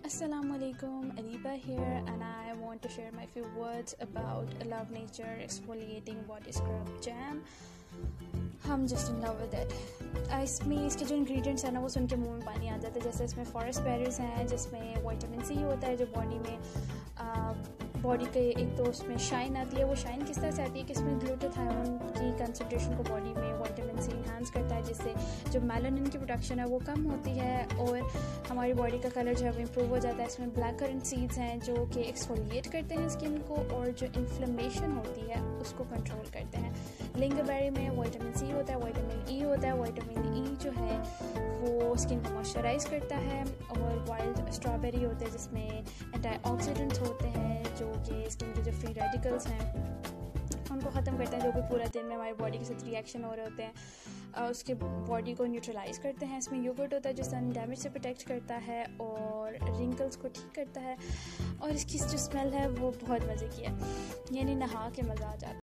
Assalamu alaikum, Ariba here, and I want to share my few words about Love Nature Exfoliating Body Scrub Jam. हम just in love with it. इसमें इसके जो ingredients हैं ना वो सुन के मुंह में पानी आ जाता है. जैसे इसमें फॉरेस्ट बेरीज हैं जिसमें विटामिन सी होता है जो बॉडी में बॉडी के एक तो उसमें शाइन आती है. वो शाइन किस तरह से आती है कि इसमें ग्लूटाथायोन की कंसंट्रेशन को बॉडी में विटामिन सी इन्हांस करता है जिससे जो मेलानिन की प्रोडक्शन है वो कम होती है और हमारी बॉडी का कलर जो है वो इम्प्रूव हो जाता है. इसमें ब्लैककरंट सीड्स हैं जो कि एक्सफोलिएट करते हैं स्किन को और जो इन्फ्लेमेशन होती है उसको कंट्रोल करते हैं. लिंगो बेरी में विटामिन सी होता है, विटामिन ई होता है. विटामिन ई जो है वो स्किन को मॉइस्चराइज करता है और वाइल्ड स्ट्रॉबेरी होते हैं जिसमें एंटीऑक्सीडेंट्स होते हैं जो कि स्किन के जो फ्री रेडिकल्स हैं उनको ख़त्म करते हैं जो कि पूरा दिन में हमारी बॉडी के साथ रिएक्शन हो रहे होते हैं उसके बॉडी को न्यूट्रलाइज करते हैं. इसमें योगर्ट होता है जो सन डैमेज से प्रोटेक्ट करता है और रिंकल्स को ठीक करता है और इसकी जो स्मेल है वो बहुत मज़े की है, यानी नहा के मज़ा आ जाता है.